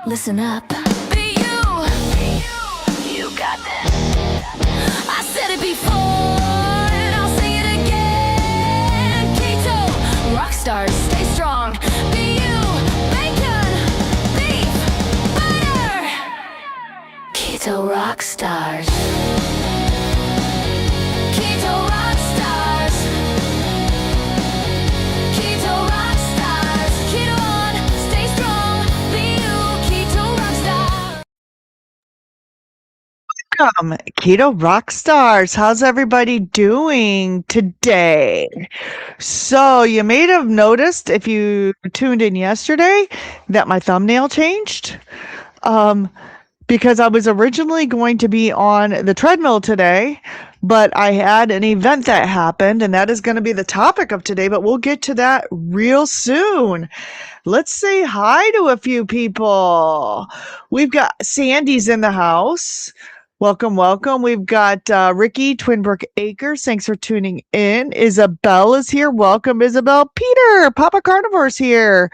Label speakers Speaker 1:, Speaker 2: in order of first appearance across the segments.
Speaker 1: Listen up. Be you. You got this. I said it before, and I'll say it again. Keto, rock stars, stay strong. Be you. Bacon, beef, butter. Keto rock stars. Keto rock stars. Keto rock stars. Keto on, stay strong. Be you. Keto rock stars.
Speaker 2: Welcome, Keto Rock Stars. How's everybody doing today? So you may have noticed if you tuned in yesterday that my thumbnail changed. Because I was originally going to be on the treadmill today, but I had an event that happened, and that is going to be the topic of today, but we'll get to that real soon. Let's say hi to a few people. We've got Sandy's in the house. Welcome, welcome. We've got Ricky, Twinbrook Acres. Thanks for tuning in. Isabel is here. Welcome, Isabel. Peter, Papa Carnivore's here,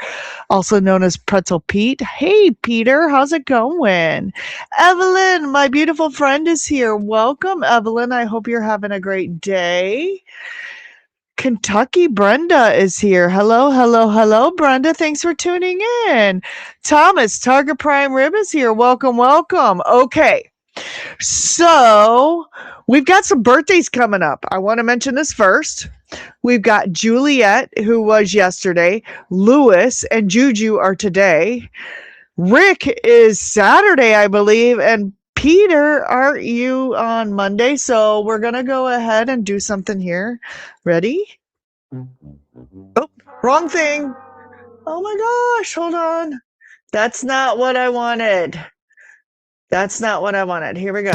Speaker 2: also known as Pretzel Pete. Hey, Peter, how's it going? Evelyn, my beautiful friend, is here. Welcome, Evelyn. I hope you're having a great day. Kentucky Brenda is here. Hello, hello, hello, Brenda. Thanks for tuning in. Thomas, Target Prime Rib is here. Welcome, welcome. Okay. So we've got some birthdays coming up. I want to mention this first. We've got Juliet, who was yesterday. Lewis and Juju are today. Rick is Saturday, I believe. And Peter, aren't you on Monday? So we're going to go ahead and do something here. Ready? Oh, wrong thing. Oh my gosh, hold on. That's not what I wanted. That's not what I wanted. Here we go.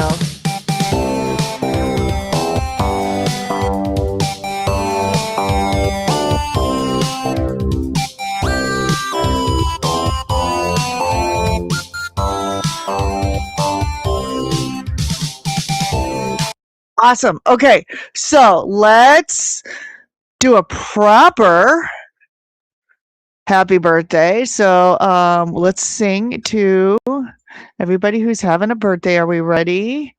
Speaker 2: Awesome. Okay, so let's do a proper happy birthday. So let's sing to everybody who's having a birthday. Are we ready?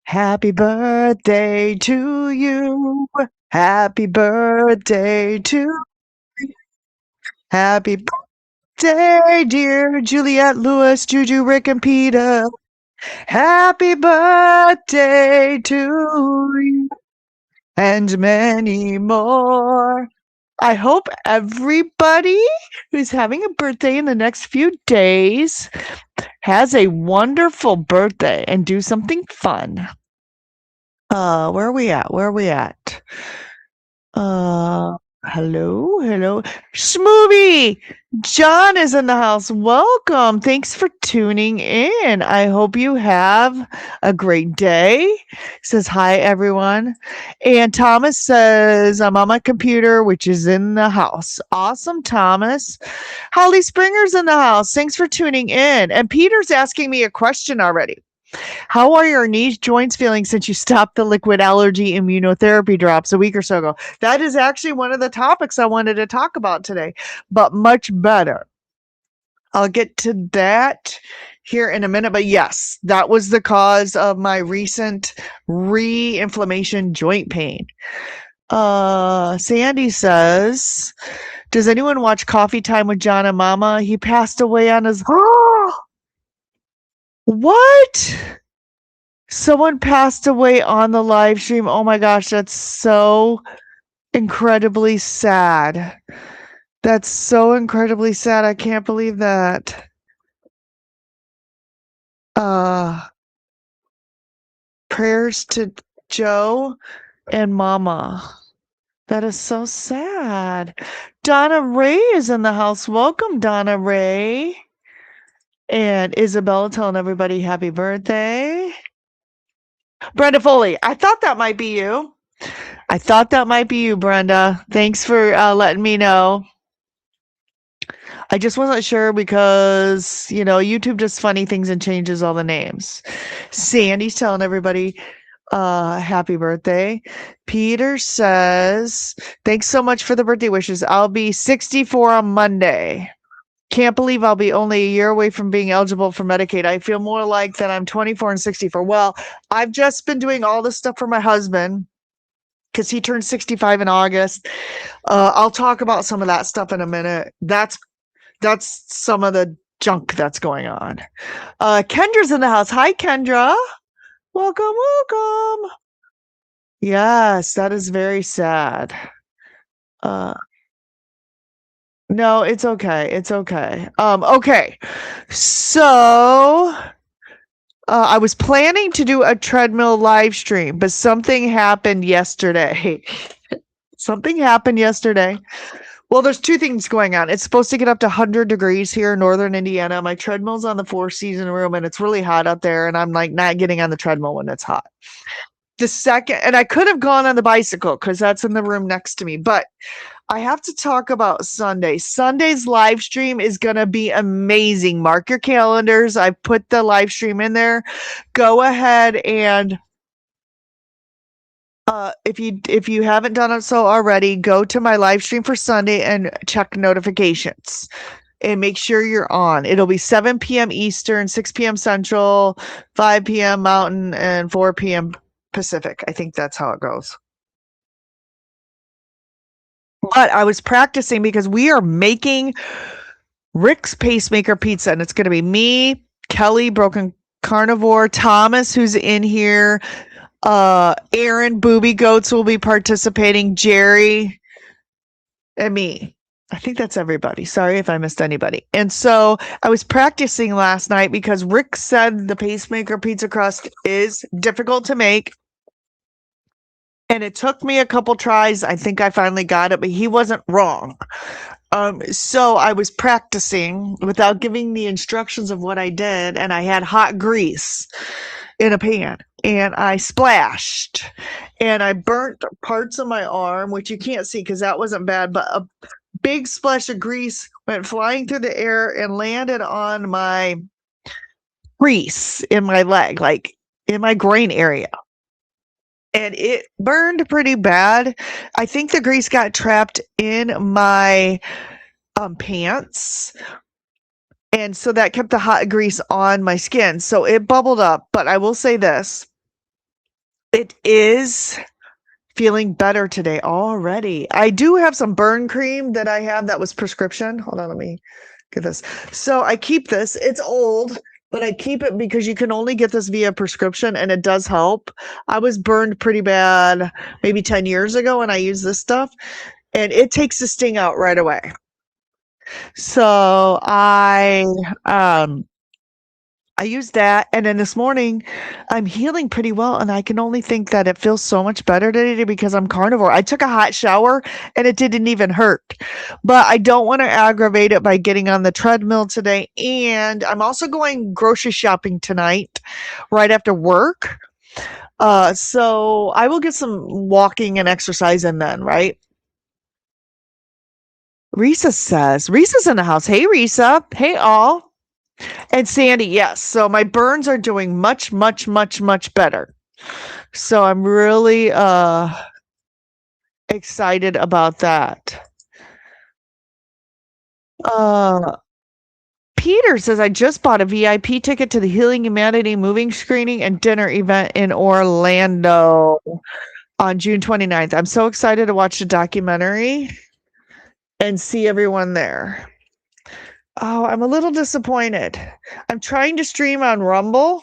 Speaker 2: Happy birthday to you. Happy birthday to you. Happy birthday, dear Juliet, Lewis, Juju, Rick, and Peter. Happy birthday to you and many more. I hope everybody who's having a birthday in the next few days has a wonderful birthday and do something fun. Where are we at? Where are we at? Hello, hello. Smoothie! John is in the house. Welcome. Thanks for tuning in. I hope you have a great day. Says hi, everyone. And Thomas says, I'm on my computer, which is in the house. Awesome, Thomas. Holly Springer's in the house. Thanks for tuning in. And Peter's asking me a question already. How are your knees joints feeling since you stopped the liquid allergy immunotherapy drops a week or so ago? That is actually one of the topics I wanted to talk about today, but much better. I'll get to that here in a minute, but yes, that was the cause of my recent re-inflammation joint pain. Sandy says, does anyone watch Coffee Time with John and Mama? He passed away on his... What? Someone passed away on the live stream. Oh my gosh, that's so incredibly sad. That's so incredibly sad. I can't believe that. Prayers to Joe and Mama. That is so sad. Donna Ray is in the house. Welcome, Donna Ray. And Isabella telling everybody happy birthday. Brenda Foley, I thought that might be you. I thought that might be you, Brenda. Thanks for letting me know. I just wasn't sure because, you know, YouTube does funny things and changes all the names. Sandy's telling everybody happy birthday. Peter says, thanks so much for the birthday wishes. I'll be 64 on Monday. Can't believe I'll be only a year away from being eligible for Medicaid. I feel more like that I'm 24 and 64. Well, I've just been doing all this stuff for my husband because he turned 65 in August. I'll talk about some of that stuff in a minute. That's some of the junk that's going on. Kendra's in the house. Hi, Kendra. Welcome, welcome. Yes, that is very sad. Uh, no, it's okay. It's okay. Okay. So, I was planning to do a treadmill live stream, but something happened yesterday. Something happened yesterday. Well, there's two things going on. It's supposed to get up to 100 degrees here in northern Indiana. My treadmill's on the four-season room, and it's really hot out there, and I'm like not getting on the treadmill when it's hot. The second, and I could have gone on the bicycle because that's in the room next to me, but I have to talk about Sunday. Sunday's live stream is going to be amazing. Mark your calendars. I put the live stream in there. Go ahead and if you haven't done it so already, go to my live stream for Sunday and check notifications and make sure you're on. It'll be 7 p.m. Eastern, 6 p.m. Central, 5 p.m. Mountain, and 4 p.m. Pacific. I think that's how it goes. But I was practicing because we are making Rick's Pacemaker Pizza, and it's going to be me, Kelly, Broken Carnivore, Thomas, who's in here, Aaron, Booby Goats will be participating, Jerry, and me. I think that's everybody. Sorry if I missed anybody. And so I was practicing last night because Rick said the pacemaker pizza crust is difficult to make. And it took me a couple tries. I think I finally got it, but he wasn't wrong. So I was practicing without giving the instructions of what I did, and I had hot grease in a pan, and I splashed, and I burnt parts of my arm, which you can't see because that wasn't bad, but a big splash of grease went flying through the air and landed on my grease in my leg, like in my groin area. And it burned pretty bad. I think the grease got trapped in my pants. And so that kept the hot grease on my skin. So it bubbled up. But I will say this. It is feeling better today already. I do have some burn cream that I have that was prescription. Hold on, let me get this. So I keep this. It's old, but I keep it because you can only get this via prescription, and it does help. I was burned pretty bad maybe 10 years ago, and I use this stuff, and it takes the sting out right away. So I used that, and then this morning I'm healing pretty well, and I can only think that it feels so much better today because I'm carnivore. I took a hot shower and it didn't even hurt, but I don't want to aggravate it by getting on the treadmill today. And I'm also going grocery shopping tonight right after work. So I will get some walking and exercise in then, right? Risa's in the house. Hey, Risa. Hey, all. And Sandy, yes. So my burns are doing much, much, much, much better. So I'm really excited about that. Peter says, I just bought a VIP ticket to the Healing Humanity moving screening and dinner event in Orlando on June 29th. I'm so excited to watch the documentary and see everyone there. Oh, I'm a little disappointed. I'm trying to stream on Rumble.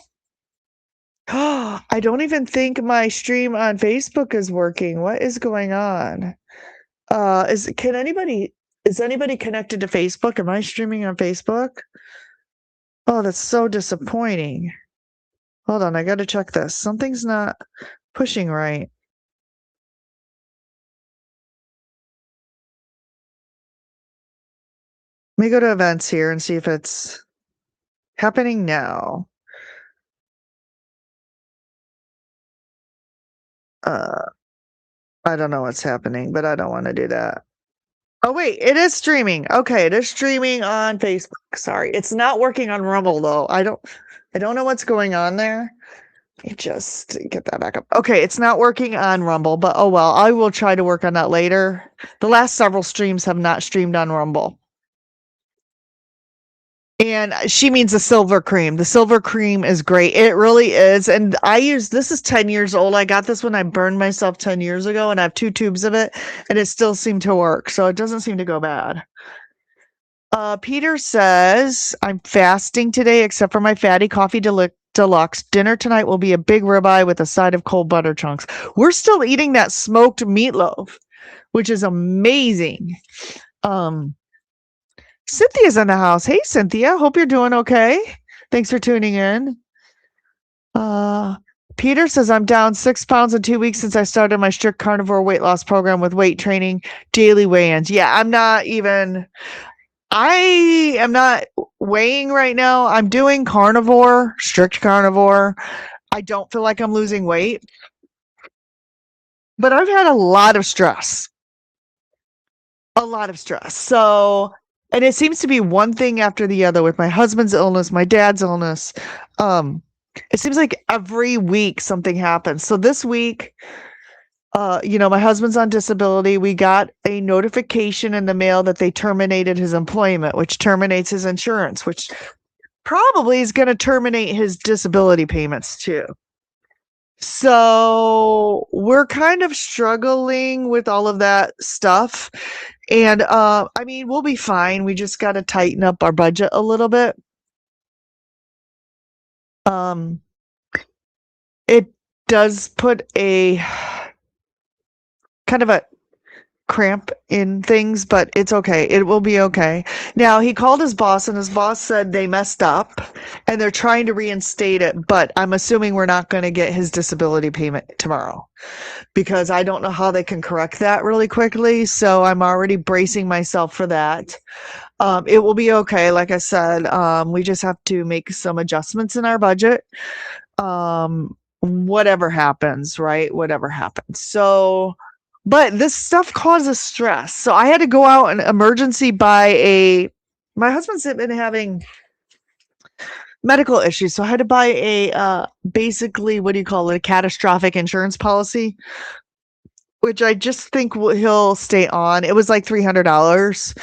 Speaker 2: I don't even think my stream on Facebook is working. What is going on? Is anybody connected to Facebook? Am I streaming on Facebook? Oh, that's so disappointing. Hold on, I gotta check this. Something's not pushing right. Let me go to events here and see if it's happening now. I don't know what's happening, but I don't want to do that. Oh wait, it is streaming. Okay, it is streaming on Facebook. Sorry, it's not working on Rumble though. I don't know what's going on there. Let me just get that back up. Okay, it's not working on Rumble, but oh well. I will try to work on that later. The last several streams have not streamed on Rumble. And she means the silver cream. The silver cream is great. It really is. And this is 10 years old. I got this when I burned myself 10 years ago, and I have 2 tubes of it, and it still seemed to work. So it doesn't seem to go bad. Peter says, I'm fasting today except for my fatty coffee deluxe. Dinner tonight will be a big ribeye with a side of cold butter chunks. We're still eating that smoked meatloaf, which is amazing. Cynthia's in the house. Hey, Cynthia. Hope you're doing okay. Thanks for tuning in. Peter says, I'm down 6 pounds in 2 weeks since I started my strict carnivore weight loss program with weight training, daily weigh-ins. Yeah, I am not weighing right now. I'm doing carnivore, strict carnivore. I don't feel like I'm losing weight, but I've had a lot of stress. A lot of stress. So, and it seems to be one thing after the other with my husband's illness, my dad's illness. It seems like every week something happens. So this week, my husband's on disability. We got a notification in the mail that they terminated his employment, which terminates his insurance, which probably is going to terminate his disability payments too. So we're kind of struggling with all of that stuff. And we'll be fine. We just got to tighten up our budget a little bit. It does put a kind of a cramp in things, but it's okay. It will be okay. Now, he called his boss, and his boss said they messed up and they're trying to reinstate it, but I'm assuming we're not going to get his disability payment tomorrow because I don't know how they can correct that really quickly. So I'm already bracing myself for that. It will be okay. Like I said, we just have to make some adjustments in our budget. Whatever happens, right? Whatever happens. So, but this stuff causes stress. So I had to go out and emergency buy my husband's been having medical issues. So I had to buy basically, what do you call it? A catastrophic insurance policy, which I just think he'll stay on. It was like $300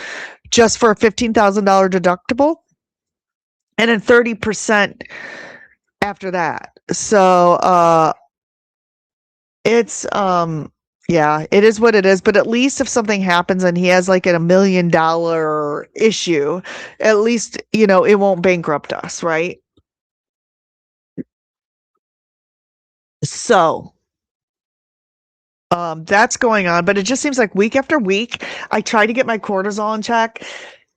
Speaker 2: just for a $15,000 deductible and then 30% after that. So, it's, it is what it is, but at least if something happens and he has like $1 million issue, at least, it won't bankrupt us, right? So, that's going on, but it just seems like week after week, I try to get my cortisol in check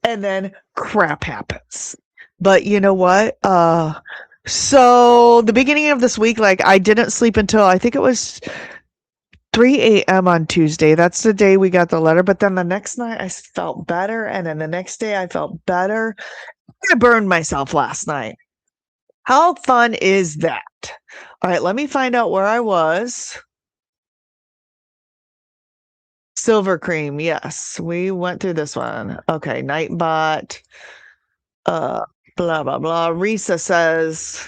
Speaker 2: and then crap happens. But you know what? So the beginning of this week, like I didn't sleep until I think it was 3 a.m. on Tuesday. That's the day we got the letter. But then the next night I felt better. And then the next day I felt better. I burned myself last night. How fun is that? All right, let me find out where I was. Silver cream. Yes, we went through this one. Okay, Nightbot. Blah, blah, blah. Risa says,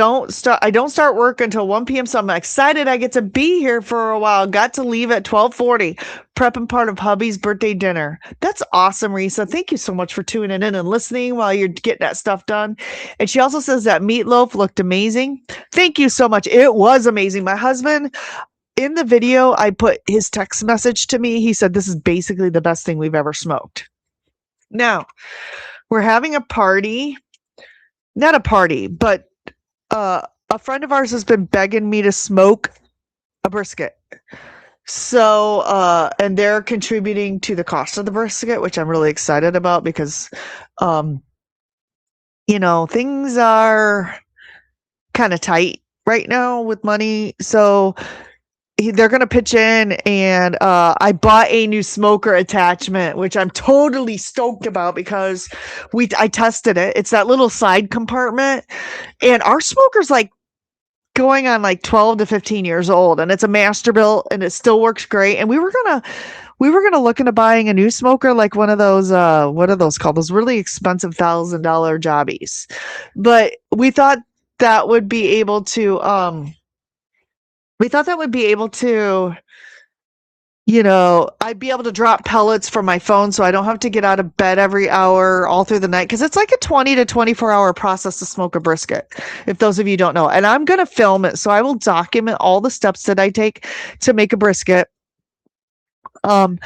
Speaker 2: I don't start work until 1 p.m. So I'm excited I get to be here for a while. Got to leave at 12:40. Prepping part of hubby's birthday dinner. That's awesome, Risa. Thank you so much for tuning in and listening while you're getting that stuff done. And she also says that meatloaf looked amazing. Thank you so much. It was amazing. My husband, in the video, I put his text message to me. He said, this is basically the best thing we've ever smoked. Now, we're having a party. Not a party, but a friend of ours has been begging me to smoke a brisket. So, and they're contributing to the cost of the brisket, which I'm really excited about because, things are kind of tight right now with money. So they're going to pitch in, and I bought a new smoker attachment, which I'm totally stoked about because I tested it. It's that little side compartment, and our smoker's like going on like 12 to 15 years old, and it's a Masterbuilt, and it still works great. And we were gonna look into buying a new smoker, like one of those what are those called? Those really expensive $1,000 jobbies. But we thought that would be able to I'd be able to drop pellets from my phone so I don't have to get out of bed every hour all through the night because it's like a 20 to 24-hour process to smoke a brisket, if those of you don't know. And I'm going to film it, so I will document all the steps that I take to make a brisket. Um,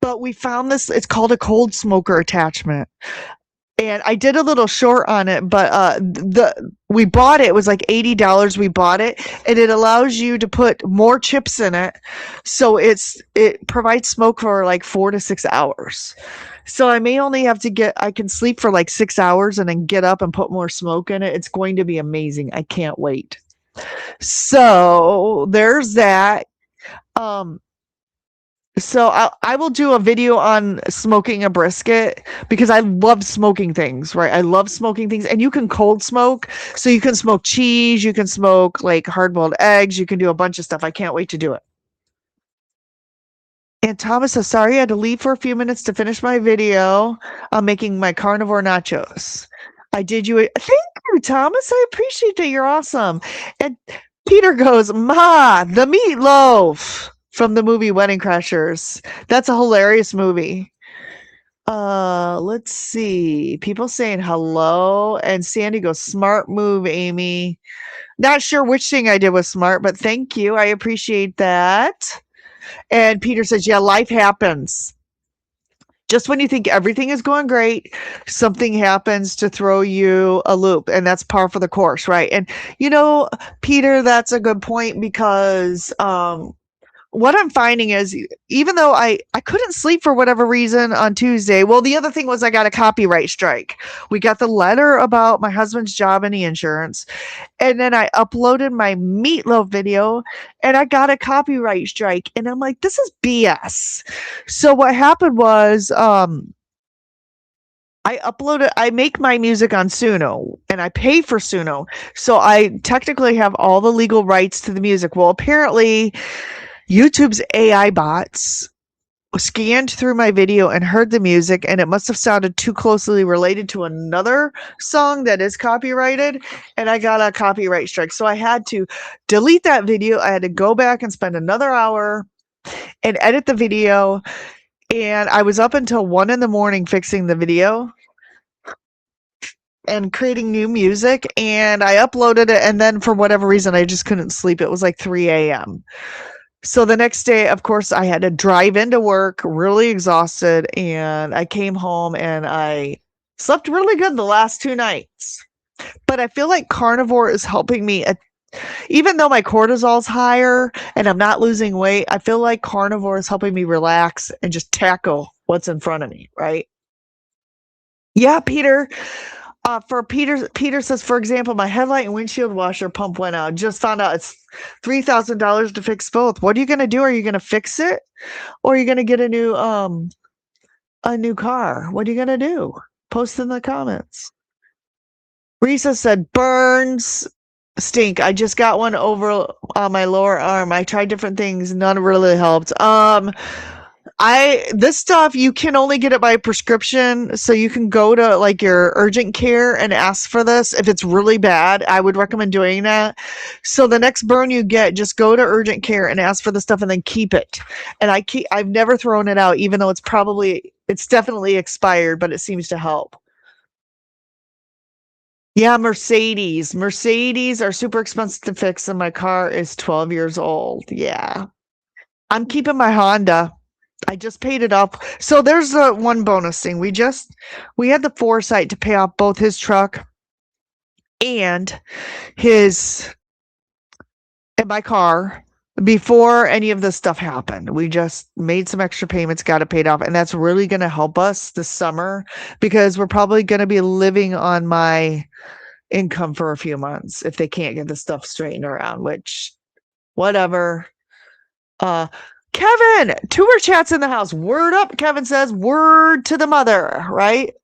Speaker 2: but we found this, it's called a cold smoker attachment. And I did a little short on it, but we bought it. It was like $80. We bought it, and it allows you to put more chips in it, so it provides smoke for like 4 to 6 hours. So I may only have to I can sleep for like 6 hours and then get up and put more smoke in it. It's going to be amazing. I can't wait. So there's that. Um, so I will do a video on smoking a brisket because I love smoking things, right? I love smoking things, and you can cold smoke. So you can smoke cheese, you can smoke like hard-boiled eggs, you can do a bunch of stuff. I can't wait to do it. And Thomas says, sorry, I had to leave for a few minutes to finish my video on making my carnivore nachos. I did you. Thank you, Thomas. I appreciate that. You're awesome. And Peter goes, Ma, the meatloaf from the movie Wedding Crashers. That's a hilarious movie. Let's see. People saying hello. And Sandy goes, smart move, Amy. Not sure which thing I did was smart, but thank you. I appreciate that. And Peter says, yeah, life happens. Just when you think everything is going great, something happens to throw you a loop, and that's par for the course, right? And Peter, that's a good point because what I'm finding is even though I couldn't sleep for whatever reason on Tuesday, well, the other thing was I got a copyright strike. We got the letter about my husband's job and the insurance, and then I uploaded my meatloaf video and I got a copyright strike. And I'm like, this is BS. So what happened was I make my music on Suno and I pay for Suno. So I technically have all the legal rights to the music. Well, apparently YouTube's AI bots scanned through my video and heard the music, and it must have sounded too closely related to another song that is copyrighted, and I got a copyright strike. So I had to delete that video. I had to go back and spend another hour and edit the video, and I was up until 1 a.m. fixing the video and creating new music, and I uploaded it, and then for whatever reason I just couldn't sleep. It was like 3 a.m. So the next day, of course, I had to drive into work really exhausted, and I came home and I slept really good the last 2 nights. But I feel like carnivore is helping me. Even though my cortisol's higher and I'm not losing weight, I feel like carnivore is helping me relax and just tackle what's in front of me, right? Yeah, Peter. For Peter says, for example, my headlight and windshield washer pump went out. Just found out it's $3,000 to fix both. What are you gonna do? Are you gonna fix it, or are you gonna get a new car? What are you gonna do? Post in the comments. Risa said, burns stink. I just got one over on my lower arm. I tried different things. None really helped. This stuff, you can only get it by prescription, so you can go to like your urgent care and ask for this. If it's really bad, I would recommend doing that. So the next burn you get, just go to urgent care and ask for the stuff and then keep it. And I've never thrown it out, even though it's definitely expired, but it seems to help. Yeah, Mercedes are super expensive to fix, and my car is 12 years old. Yeah. I'm keeping my Honda. I just paid it off. So there's one bonus thing. We had the foresight to pay off both his truck and my car before any of this stuff happened. We just made some extra payments, got it paid off, and that's really going to help us this summer because we're probably going to be living on my income for a few months if they can't get the stuff straightened around, which whatever. Kevin, tour chats in the house. Word up, Kevin says. Word to the mother, right?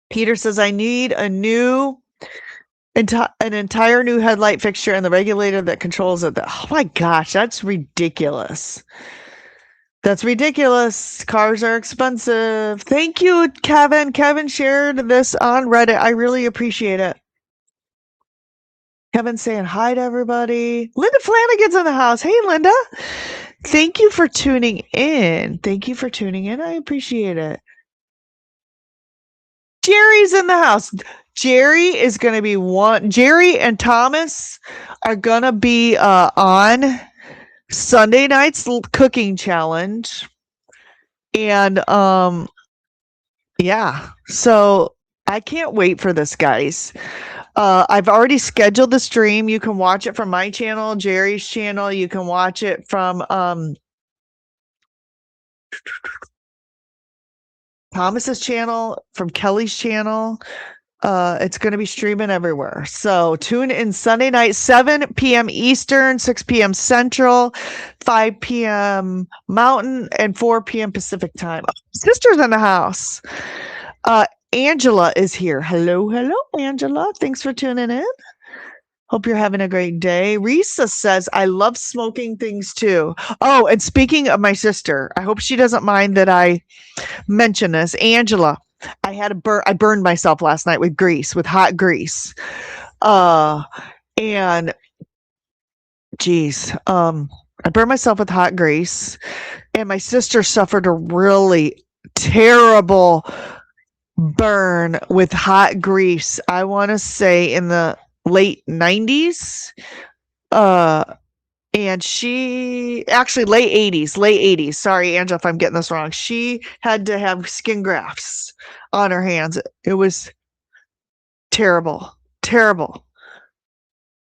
Speaker 2: Peter says, I need an entire new headlight fixture and the regulator that controls it. Oh my gosh, that's ridiculous. That's ridiculous. Cars are expensive. Thank you, Kevin. Kevin shared this on Reddit. I really appreciate it. Kevin's saying hi to everybody. Linda Flanagan's in the house. Hey, Linda. Thank you for tuning in. Thank you for tuning in. I appreciate it. Jerry's in the house. Jerry is going to be Jerry and Thomas are going to be on Sunday night's cooking challenge. And yeah, so I can't wait for this, guys. I've already scheduled the stream. You can watch it from my channel, Jerry's channel. You can watch it from Thomas's channel, from Kelly's channel. It's going to be streaming everywhere. So tune in Sunday night, 7 p.m. Eastern, 6 p.m. Central, 5 p.m. Mountain, and 4 p.m. Pacific time. Sister's in the house. Angela is here. Hello, Angela. Thanks for tuning in. Hope you're having a great day. Risa says, I love smoking things too. Oh, and speaking of my sister, I hope she doesn't mind that I mention this. Angela, I burned myself last night with hot grease. And geez, I burned myself with hot grease, and my sister suffered a really terrible burn with hot grease. I want to say in the late 90s. And she actually late 80s. Sorry, Angela, if I'm getting this wrong. She had to have skin grafts on her hands. It was terrible.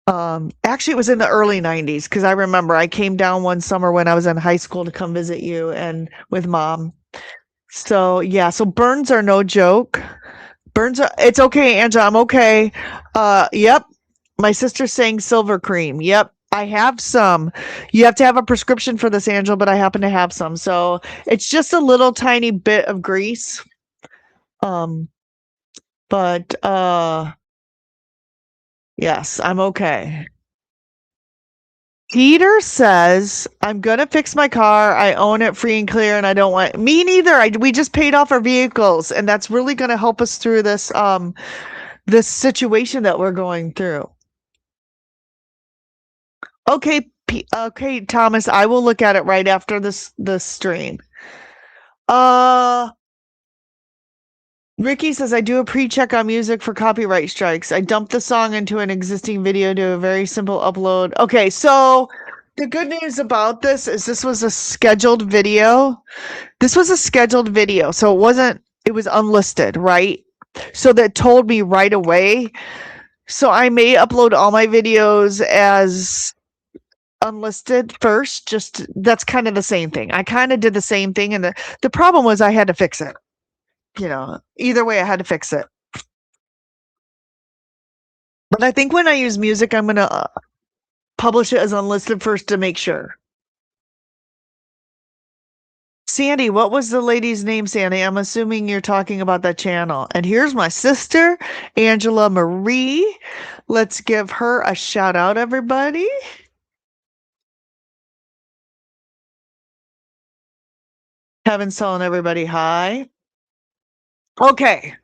Speaker 2: Actually, it was in the early 90s because I remember I came down one summer when I was in high school to come visit you and with mom. So yeah, so burns are no joke. It's okay, Angela. I'm okay. Yep. My sister's saying silver cream. Yep. I have some. You have to have a prescription for this, Angela, but I happen to have some. So it's just a little tiny bit of grease. But yes, I'm okay. Peter says, I'm going to fix my car. I own it free and clear, and I don't want me neither. We just paid off our vehicles, and that's really going to help us through this this situation that we're going through. Okay, okay, Thomas, I will look at it right after this stream. Ricky says, I do a pre-check on music for copyright strikes. I dump the song into an existing video, do a very simple upload. Okay, so the good news about this is this was a scheduled video. So it was unlisted, right? So that told me right away. So I may upload all my videos as unlisted first. Just that's kind of the same thing. I kind of did the same thing, and the problem was I had to fix it. Either way, I had to fix it. But I think when I use music, I'm going to publish it as unlisted first to make sure. Sandy, what was the lady's name, Sandy? I'm assuming you're talking about that channel. And here's my sister, Angela Marie. Let's give her a shout out, everybody. Kevin's telling everybody hi. Okay.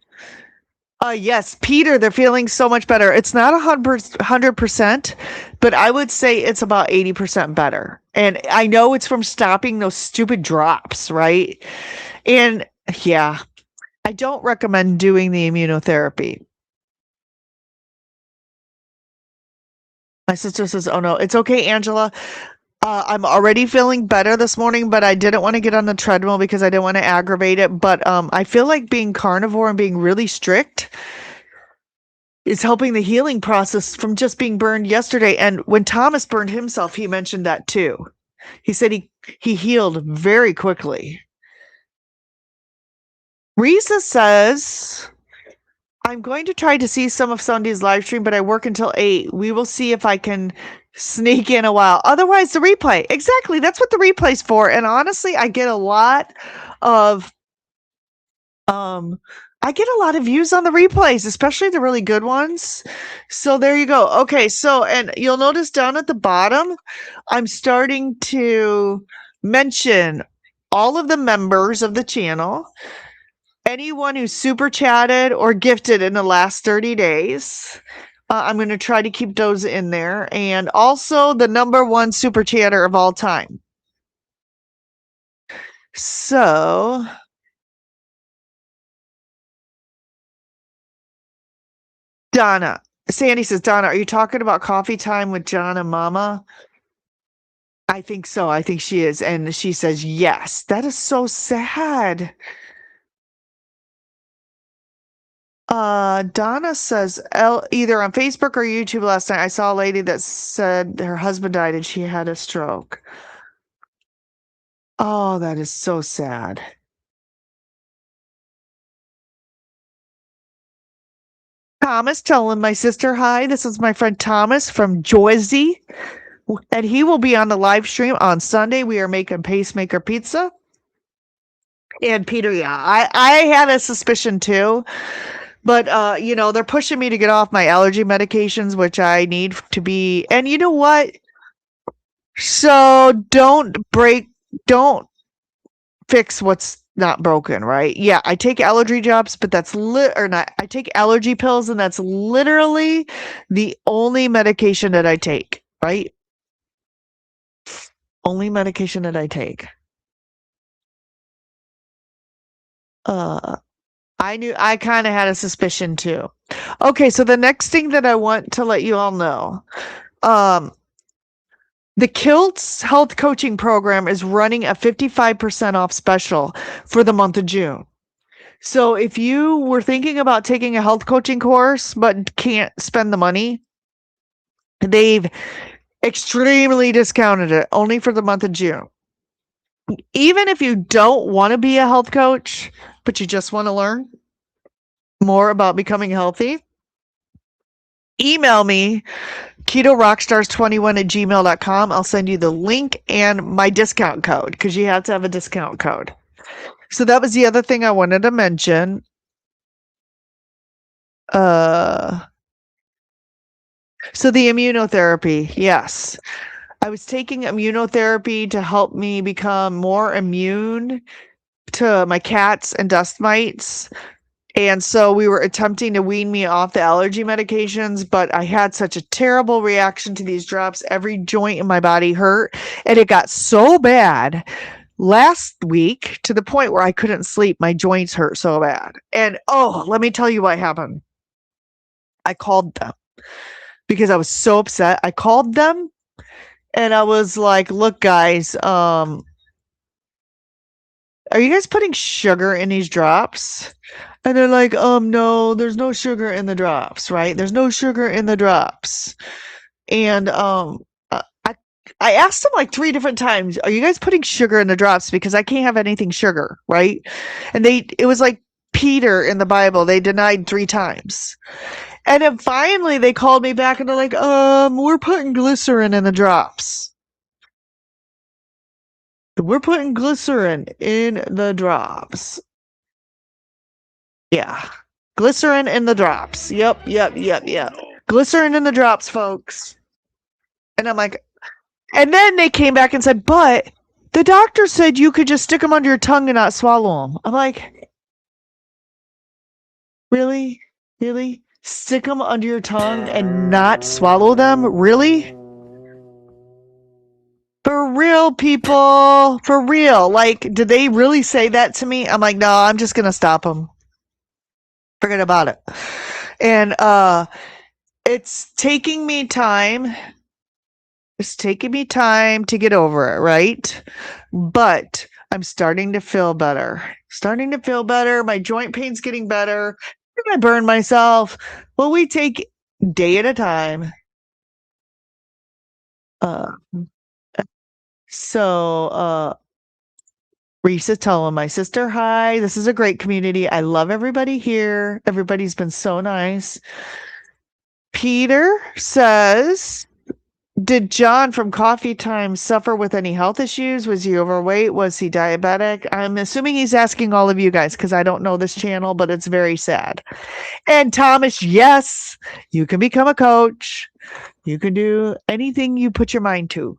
Speaker 2: Yes, Peter, they're feeling so much better. It's not 100%, but I would say it's about 80% better. And I know it's from stopping those stupid drops, right? And yeah, I don't recommend doing the immunotherapy. My sister says, oh no, it's okay, Angela. I'm already feeling better this morning, but I didn't want to get on the treadmill because I didn't want to aggravate it. But I feel like being carnivore and being really strict is helping the healing process from just being burned yesterday. And when Thomas burned himself, he mentioned that too. He said he healed very quickly. Risa says, I'm going to try to see some of Sunday's live stream, but I work until 8. We will see if I can sneak in a while. Otherwise, the replay. Exactly. That's what the replay's for. And honestly, I get a lot of views on the replays, especially the really good ones. So there you go. Okay, so and you'll notice down at the bottom, I'm starting to mention all of the members of the channel. Anyone who's super chatted or gifted in the last 30 days, I'm going to try to keep those in there. And also the number one super chatter of all time. So, Donna. Sandy says, Donna, are you talking about coffee time with John and Mama? I think so. I think she is. And she says, yes. That is so sad. Donna says, either on Facebook or YouTube last night, I saw a lady that said her husband died and she had a stroke. Oh, that is so sad. Thomas telling my sister hi. This is my friend Thomas from Jersey, and he will be on the live stream on Sunday. We are making pacemaker pizza. And Peter, yeah, I had a suspicion too, but they're pushing me to get off my allergy medications, which I need to be. And you know what? So don't fix what's not broken, right? Yeah, I take allergy drops, but that's or not. I take allergy pills, and that's literally the only medication that I take, right? Only medication that I take. Uh, I kind of had a suspicion too. Okay, so the next thing that I want to let you all know, um, the Kilts Health Coaching Program is running a 55% off special for the month of June. So if you were thinking about taking a health coaching course but can't spend the money, they've extremely discounted it only for the month of June. Even if you don't want to be a health coach, but you just want to learn more about becoming healthy, email me ketorockstars21@gmail.com. I'll send you the link and my discount code because you have to have a discount code. So that was the other thing I wanted to mention. So the immunotherapy, yes. I was taking immunotherapy to help me become more immune to my cats and dust mites. And so we were attempting to wean me off the allergy medications, but I had such a terrible reaction to these drops. Every joint in my body hurt, and it got so bad last week to the point where I couldn't sleep. My joints hurt so bad. And oh, let me tell you what happened. I called them because I was so upset. I called them and I was like, "Look, guys, are you guys putting sugar in these drops?" And they're like, no, there's no sugar in the drops, right? There's no sugar in the drops. And I asked them like 3 different times, are you guys putting sugar in the drops? Because I can't have anything sugar, right? And it was like Peter in the Bible. They denied 3 times. And then finally they called me back and they're like, we're putting glycerin in the drops. We're putting glycerin in the drops. Yeah. Glycerin in the drops. Yep. Glycerin in the drops, folks. And I'm like, and then they came back and said, but the doctor said you could just stick them under your tongue and not swallow them. I'm like, really? Really? Stick them under your tongue and not swallow them? Really? For real, people. For real. Like, did they really say that to me? I'm like, no, I'm just going to stop them. Forget about it. And it's taking me time. It's taking me time to get over it, right? But I'm starting to feel better. Starting to feel better. My joint pain's getting better. I burn myself. Well, we take day at a time. Uh, so Reese is telling my sister hi. This is a great community. I love everybody here. Everybody's been so nice. Peter says, did John from Coffee Time suffer with any health issues? Was he overweight? Was he diabetic? I'm assuming he's asking all of you guys because I don't know this channel, but it's very sad. And Thomas, yes, you can become a coach. You can do anything you put your mind to.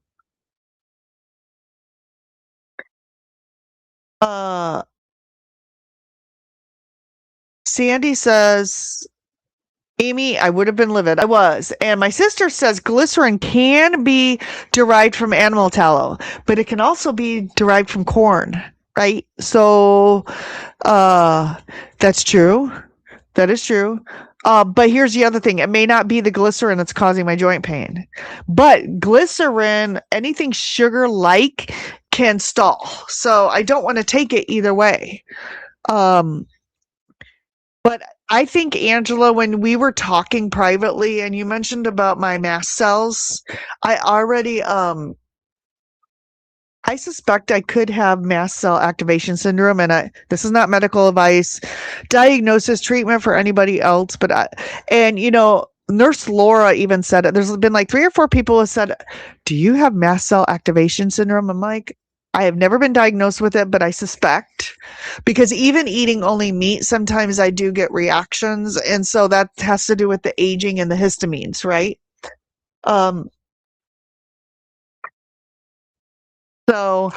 Speaker 2: Sandy says, Amy, I would have been livid. I was. And my sister says glycerin can be derived from animal tallow, but it can also be derived from corn, right? So, uh, that's true. That is true. But here's the other thing. It may not be the glycerin that's causing my joint pain, but glycerin, anything sugar like, can stall. So I don't want to take it either way. Um, but I think, Angela, when we were talking privately and you mentioned about my mast cells, I already I suspect I could have mast cell activation syndrome, and this is not medical advice, diagnosis, treatment for anybody else. But Nurse Laura even said it. There's been like 3 or 4 people who said, "Do you have mast cell activation syndrome?" I'm like, I have never been diagnosed with it, but I suspect because even eating only meat, sometimes I do get reactions, and so that has to do with the aging and the histamines, right? Um, so,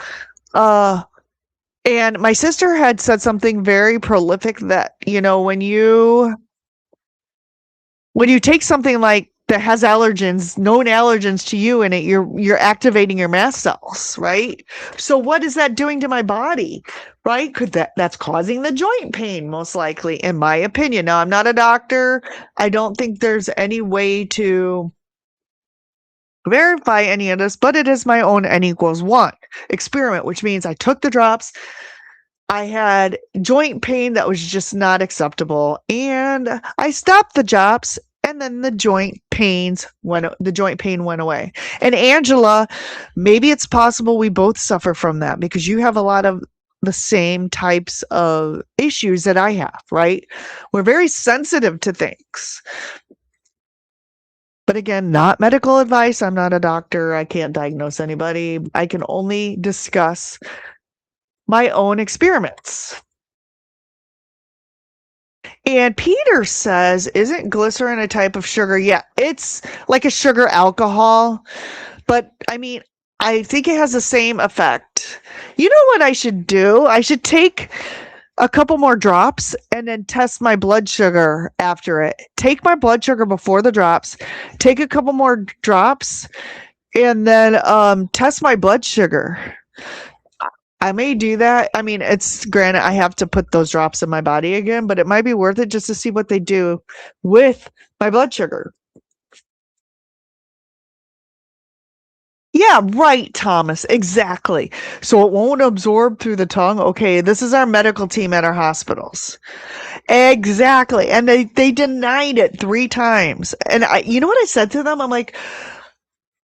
Speaker 2: uh, And my sister had said something very prolific that, when you take something like that has allergens, known allergens to you in it, you're activating your mast cells, right? So what is that doing to my body? Right? Could that's causing the joint pain, most likely, in my opinion. Now, I'm not a doctor. I don't think there's any way to verify any of this, but it is my own N equals 1 experiment, which means I took the drops. I had joint pain that was just not acceptable, and I stopped the drops, and then the joint pain went away. And Angela, maybe it's possible we both suffer from that because you have a lot of the same types of issues that I have, right? We're very sensitive to things. But again, not medical advice. I'm not a doctor. I can't diagnose anybody. I can only discuss my own experiments. And Peter says, isn't glycerin a type of sugar? Yeah, it's like a sugar alcohol, but I mean, I think it has the same effect. You know what I should do? I should take a couple more drops and then test my blood sugar after it. Take my blood sugar before the drops, take a couple more drops, and then test my blood sugar. I may do that. I mean, it's granted I have to put those drops in my body again, but it might be worth it just to see what they do with my blood sugar. Yeah, right, Thomas. Exactly. So it won't absorb through the tongue. Okay, this is our medical team at our hospitals. Exactly. And they denied it 3 times. And you know what I said to them? I'm like,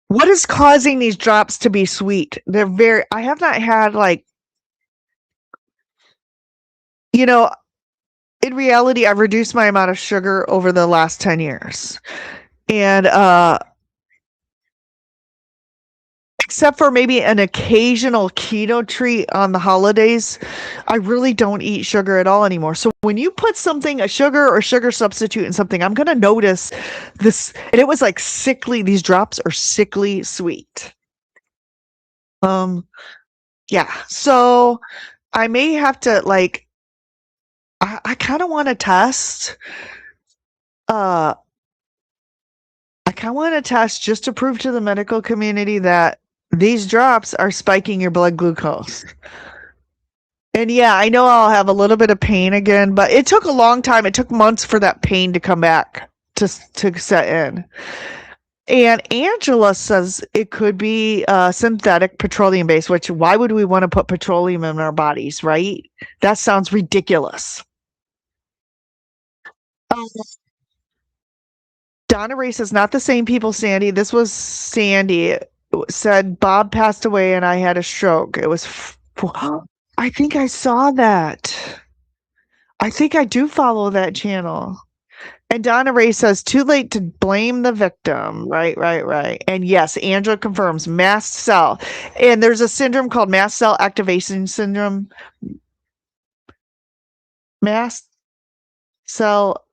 Speaker 2: what is causing these drops to be sweet? I have not had like, you know, in reality, I've reduced my amount of sugar over the last 10 years. And except for maybe an occasional keto treat on the holidays, I really don't eat sugar at all anymore. So when you put something, a sugar or sugar substitute in something, I'm going to notice this. And it was like sickly, these drops are sickly sweet. Um, yeah. So I may have to like, I kind of want to test. Uh, I kind of want to test just to prove to the medical community that these drops are spiking your blood glucose. And yeah, I know I'll have a little bit of pain again, but it took a long time. It took months for that pain to come back to set in. And Angela says it could be synthetic petroleum based, which why would we want to put petroleum in our bodies, right? That sounds ridiculous. Um, Donna Ray says, not the same people, Sandy. This was Sandy. It said Bob passed away and I had a stroke. It was, I think I saw that. I think I do follow that channel. And Donna Ray says, too late to blame the victim. Right, right, right. And yes, Angela confirms mast cell. And there's a syndrome called mast cell activation syndrome. Mast cell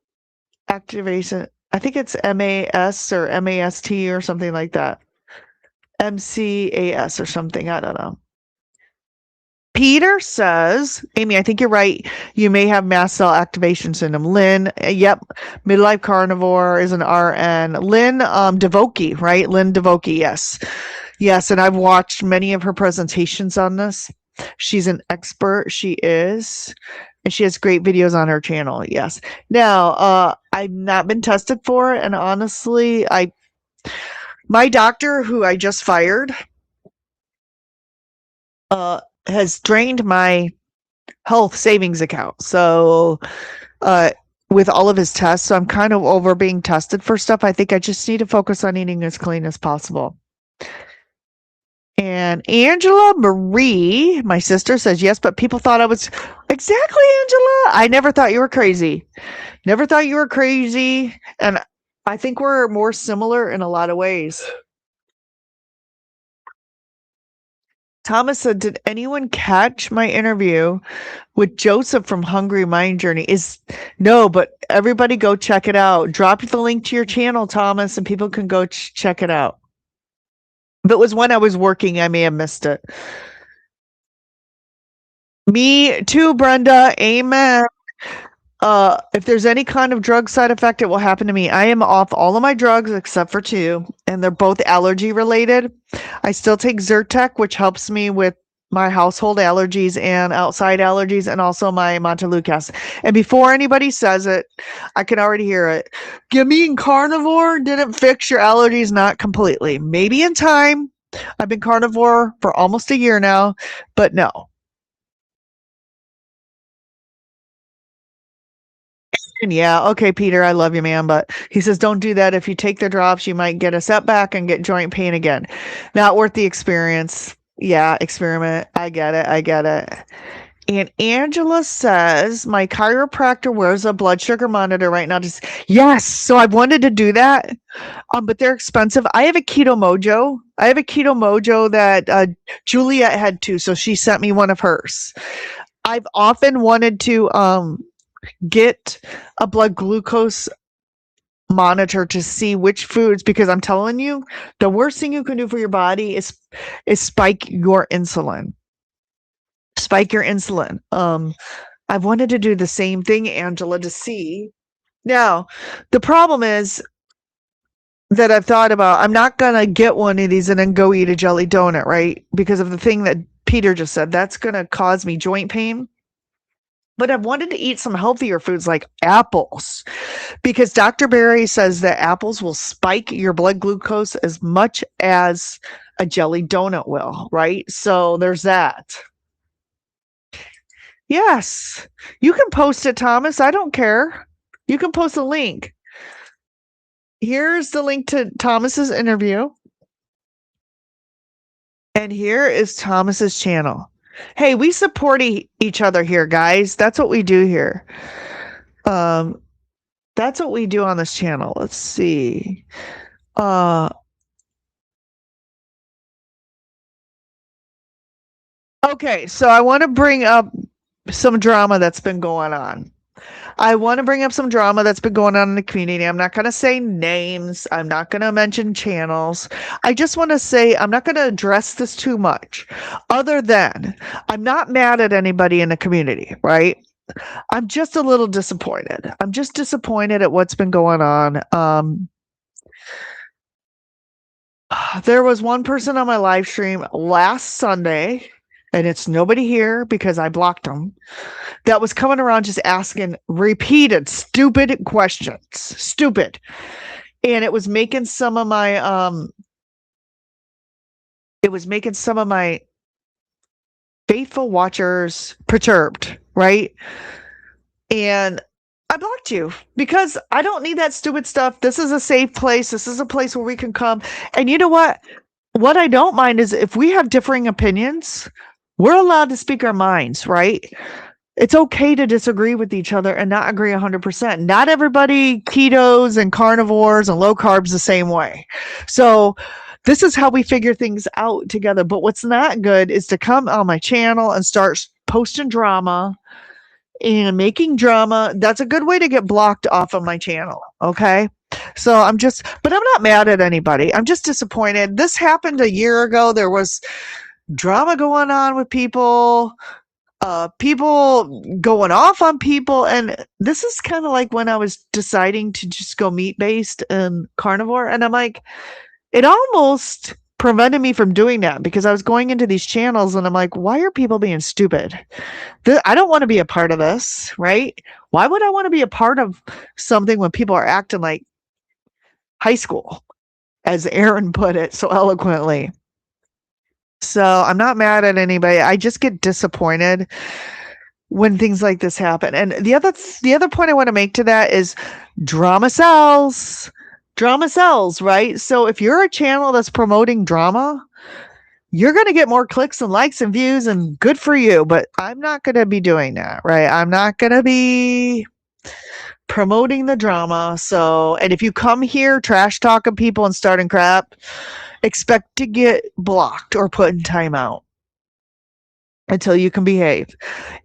Speaker 2: activation. I think it's MAS or MAST or something like that. MCAS or something. I don't know. Peter says, Amy, I think you're right. You may have mast cell activation syndrome. Lynn, yep, midlife carnivore is an RN. Lynn Devoki, right? Lynn Devoki, yes. Yes, and I've watched many of her presentations on this. She's an expert, she is. And she has great videos on her channel, yes. Now, I've not been tested for it, and honestly, my doctor, who I just fired, has drained my health savings account. So, uh, with all of his tests, so I'm kind of over being tested for stuff. I think I just need to focus on eating as clean as possible. And Angela Marie, my sister, says yes, but people thought I was exactly Angela. I never thought you were crazy. Never thought you were crazy. And I think we're more similar in a lot of ways. Thomas said, did anyone catch my interview with Joseph from Hungry Mind Journey? No, but everybody go check it out. Drop the link to your channel, Thomas, and people can go check it out. If it was when I was working, I may have missed it. Me too, Brenda. Amen. If there's any kind of drug side effect, it will happen to me. I am off all of my drugs except for 2, and they're both allergy related. I still take Zyrtec, which helps me with my household allergies and outside allergies, and also my Montelukast. And before anybody says it, I can already hear it. Being carnivore didn't fix your allergies, not completely. Maybe in time. I've been carnivore for almost a year now, but no. Yeah, okay, Peter, I love you, man, but he says don't do that. If you take the drops, you might get a setback and get joint pain again. Not worth the experience. Yeah, experiment. I get it. I get it. And Angela says my chiropractor wears a blood sugar monitor right now. Yes, so I've wanted to do that, but they're expensive. I have a Keto Mojo. I have a Keto Mojo that Juliet had too, so she sent me one of hers. I've often wanted to get a blood glucose monitor to see which foods, because I'm telling you, the worst thing you can do for your body is spike your insulin. Spike your insulin. I wanted to do the same thing, Angela, to see. Now, the problem is that I've thought about, I'm not going to get one of these and then go eat a jelly donut, right? Because of the thing that Peter just said, that's going to cause me joint pain. But I've wanted to eat some healthier foods like apples, because Dr. Berry says that apples will spike your blood glucose as much as a jelly donut will, right? So there's that. Yes, you can post it, Thomas. I don't care. You can post a link. Here's the link to Thomas's interview. And here is Thomas's channel. Hey, we support each other here, guys. That's what we do here. That's what we do on this channel. Let's see. Okay, so I want to bring up some drama that's been going on. I want to bring up some drama that's been going on in the community. I'm not going to say names. I'm not going to mention channels. I just want to say I'm not going to address this too much, other than I'm not mad at anybody in the community, right? I'm just a little disappointed. I'm just disappointed at what's been going on. There was one person on my live stream last Sunday, and it's nobody here because I blocked them, that was coming around just asking repeated stupid questions. Stupid. And it was making some of my faithful watchers perturbed, right? And I blocked you because I don't need that stupid stuff. This is a safe place. This is a place where we can come. And you know what? What I don't mind is if we have differing opinions, we're allowed to speak our minds, right? It's okay to disagree with each other and not agree 100%. Not everybody ketos and carnivores and low carbs the same way. So this is how we figure things out together. But what's not good is to come on my channel and start posting drama and making drama. That's a good way to get blocked off of my channel. Okay. So but I'm not mad at anybody. I'm just disappointed. This happened a year ago. There was drama going on with people, people going off on people. And this is kind of like when I was deciding to just go meat based and carnivore. And I'm like, it almost prevented me from doing that because I was going into these channels and I'm like, why are people being stupid? I don't want to be a part of this, right? Why would I want to be a part of something when people are acting like high school, as Aaron put it so eloquently? So I'm not mad at anybody. I just get disappointed when things like this happen. And the other point I want to make to that is drama sells. Drama sells, right? So if you're a channel that's promoting drama, you're going to get more clicks and likes and views, and good for you. But I'm not going to be doing that, right? I'm not going to be promoting the drama. So, and if you come here trash talking people and starting crap, expect to get blocked or put in timeout until you can behave.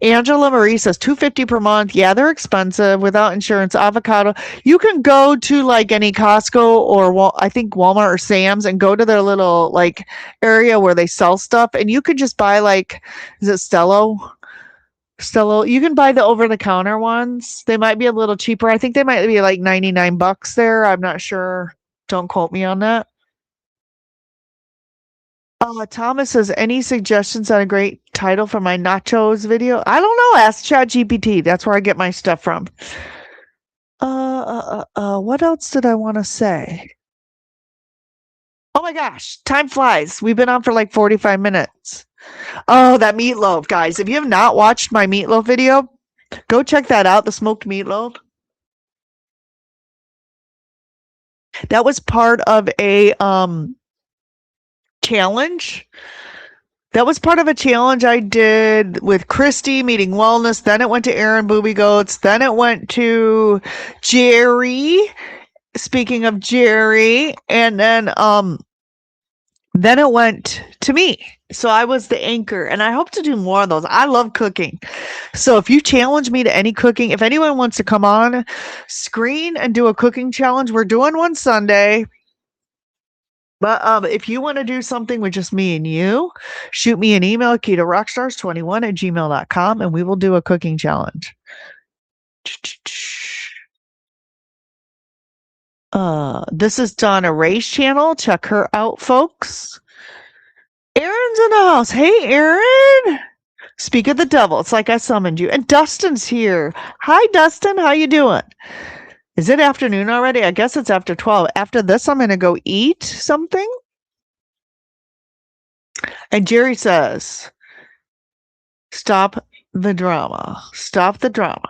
Speaker 2: Angela Marie says $250 per month. Yeah, they're expensive without insurance. Avocado. You can go to like any Costco or I think Walmart or Sam's and go to their little like area where they sell stuff, and you could just buy like, is it Stello? Stello. You can buy the over the counter ones. They might be a little cheaper. I think they might be like $99 there. I'm not sure. Don't quote me on that. Thomas says, any suggestions on a great title for my nachos video? I don't know. Ask ChatGPT. That's where I get my stuff from. What else did I want to say? Oh my gosh, time flies. We've been on for like 45 minutes. Oh, that meatloaf, guys. If you have not watched my meatloaf video, go check that out. The smoked meatloaf. That was part of a challenge. That was part of a challenge I did with Christy meeting wellness. Then it went to Aaron Booby Goats. Then it went to Jerry. Speaking of Jerry, and then it went to me. So I was the anchor, and I hope to do more of those. I love cooking. So if you challenge me to any cooking, if anyone wants to come on screen and do a cooking challenge, we're doing one Sunday. But if you want to do something with just me and you, shoot me an email, ketorockstars21@gmail.com, and we will do a cooking challenge. This is Donna Ray's channel. Check her out, folks. Aaron's in the house. Hey, Aaron. Speak of the devil. It's like I summoned you. And Dustin's here. Hi, Dustin. How you doing? Is it afternoon already? I guess it's after 12. After this, I'm going to go eat something. And Jerry says, stop the drama. Stop the drama.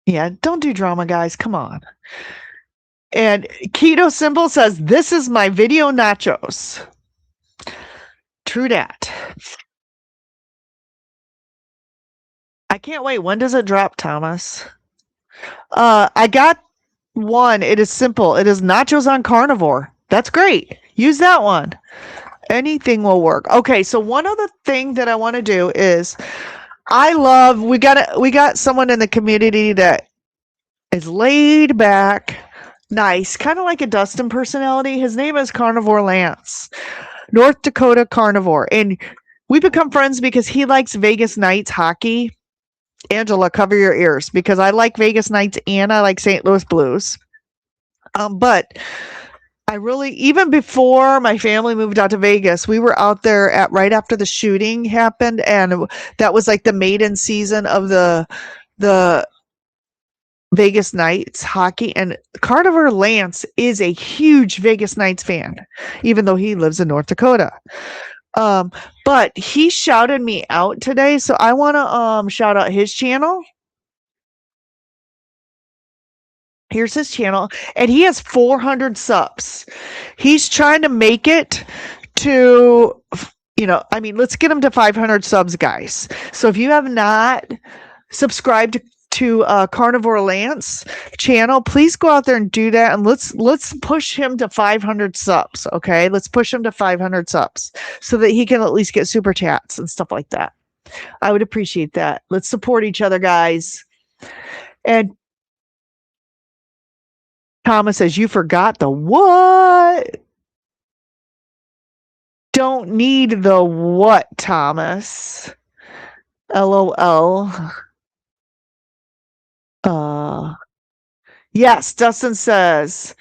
Speaker 2: Yeah, don't do drama, guys. Come on. And Keto Symbol says, this is my video nachos. True dat. I can't wait. When does it drop, Thomas? I got one. It is simple. It is nachos on carnivore. That's great. Use that one. Anything will work. Okay, so one other thing that I want to do is we got someone in the community that is laid back, nice, kind of like a Dustin personality. His name is Carnivore Lance, North Dakota Carnivore. And we become friends because he likes Vegas Knights hockey. Angela, cover your ears because I like Vegas Knights and I like St. Louis Blues. But I really, even before my family moved out to Vegas, we were out there right after the shooting happened, and that was like the maiden season of the Vegas Knights hockey. And Carnivore Lance is a huge Vegas Knights fan, even though he lives in North Dakota. But he shouted me out today, so I want to shout out his channel. Here's his channel, and he has 400 subs. He's trying to make it to, let's get him to 500 subs, guys. So if you have not subscribed to Carnivore Lance channel, please go out there and do that, and let's push him to 500 subs. Okay, let's push him to 500 subs so that he can at least get super chats and stuff like that. I would appreciate that. Let's support each other, guys. And Thomas says, you forgot the what? Don't need the what, Thomas? LOL. Uh, yes, Dustin says,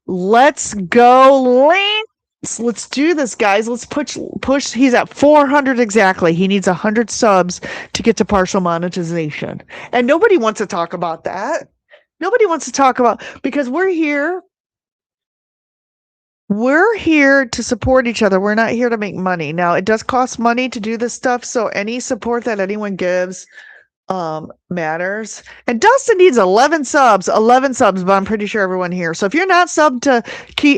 Speaker 2: let's go, Lance. Let's do this, guys. Let's push. He's at 400 exactly. He needs 100 subs to get to partial monetization. And nobody wants to talk about that. Nobody wants to talk about because we're here. We're here to support each other. We're not here to make money. Now, it does cost money to do this stuff, so any support that anyone gives matters. And Dustin needs 11 subs, but I'm pretty sure everyone here. So if you're not subbed to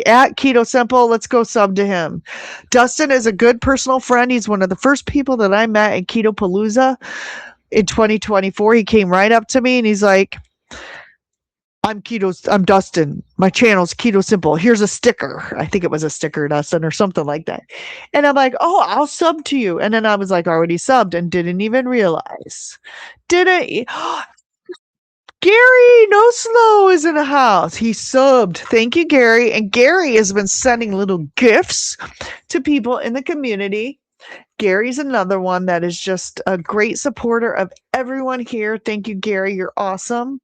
Speaker 2: at Keto Simple, let's go sub to him. Dustin is a good personal friend. He's one of the first people that I met at Keto Palooza in 2024. He came right up to me and he's like, I'm Dustin. My channel's Keto Simple. Here's a sticker. I think it was a sticker, Dustin, or something like that. And I'm like, oh, I'll sub to you. And then I was like, already subbed and didn't even realize. Didn't Gary No Slow is in the house. He subbed. Thank you, Gary. And Gary has been sending little gifts to people in the community. Gary's another one that is just a great supporter of everyone here. Thank you, Gary. You're awesome.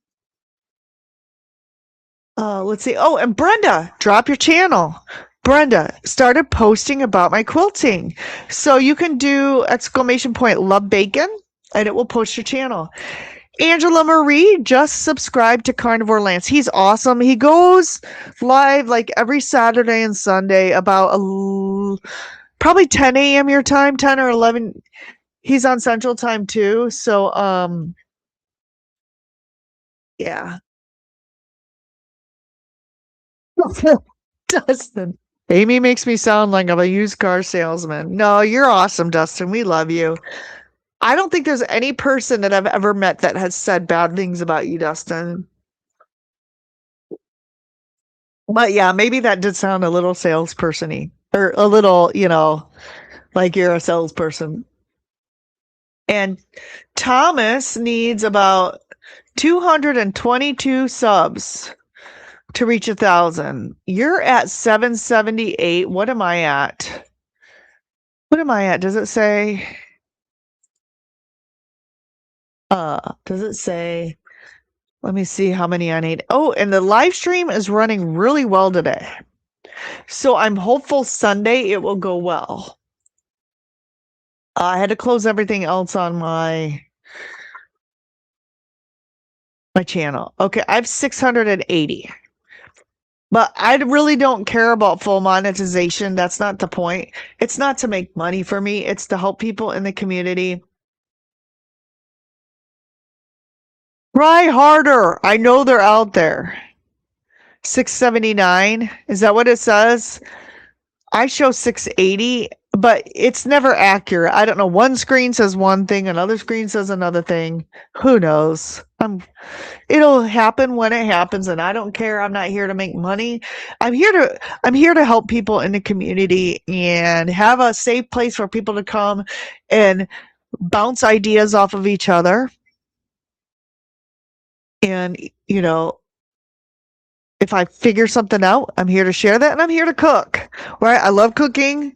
Speaker 2: Let's see. Oh, and Brenda, drop your channel. Brenda started posting about my quilting. So you can do ! love bacon and it will post your channel. Angela Marie just subscribed to Carnivore Lance. He's awesome. He goes live like every Saturday and Sunday about probably 10 a.m. your time, 10 or 11. He's on Central Time too. So yeah. Dustin. Amy makes me sound like I'm a used car salesman. No, you're awesome, Dustin. We love you. I don't think there's any person that I've ever met that has said bad things about you, Dustin. But yeah, maybe that did sound a little salesperson-y or a little, like you're a salesperson. And Thomas needs about 222 subs to reach 1,000. You're at 778. What am I at? What am I at? Does it say? Does it say? Let me see how many I need. Oh, and the live stream is running really well today. So I'm hopeful Sunday it will go well. I had to close everything else on my channel. Okay, I have 680. But I really don't care about full monetization. That's not the point. It's not to make money for me. It's to help people in the community. Try harder. I know they're out there. 679. Is that what it says? I show 680, but it's never accurate. I don't know. One screen says one thing, another screen says another thing. Who knows? It'll happen when it happens, and I don't care. I'm not here to make money. I'm here to help people in the community and have a safe place for people to come and bounce ideas off of each other. And if I figure something out, I'm here to share that, and I'm here to cook. Right? I love cooking.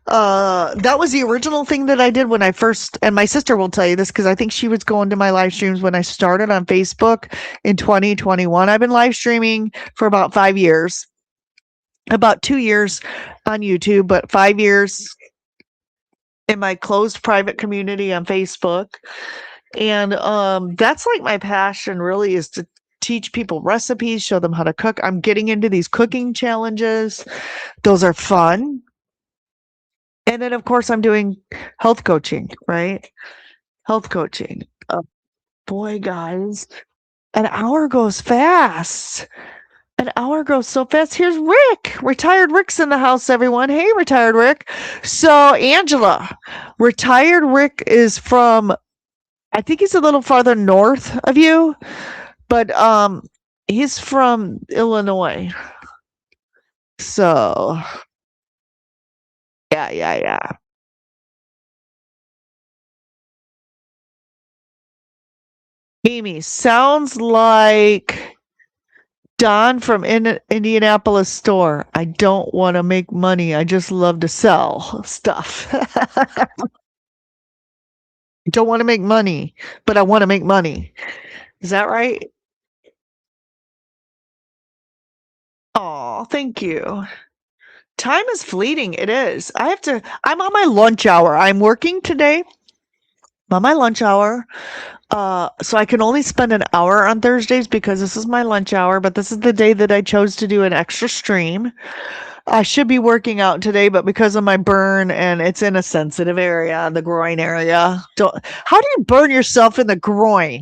Speaker 2: That was the original thing that I did when I first, and my sister will tell you this because I think she was going to my live streams when I started on Facebook in 2021. I've been live streaming for about 5 years, about 2 years on YouTube, but 5 years in my closed private community on Facebook. And that's like my passion really, is to teach people recipes, show them how to cook. I'm getting into these cooking challenges. Those are fun. And then, of course, I'm doing health coaching, right? Health coaching. Boy, guys, an hour goes fast. An hour goes so fast. Here's Rick. Retired Rick's in the house, everyone. Hey, Retired Rick. So, Angela, Retired Rick is from, I think he's a little farther north of you, but he's from Illinois. So, yeah. Amy, sounds like Don from Indianapolis store. I don't want to make money. I just love to sell stuff. Don't want to make money, but I want to make money. Is that right? Oh, thank you. Time is fleeting. It is. I'm on my lunch hour. I'm working today. I'm on my lunch hour. So I can only spend an hour on Thursdays because this is my lunch hour, but this is the day that I chose to do an extra stream. I should be working out today, but because of my burn and it's in a sensitive area, the groin area. How do you burn yourself in the groin?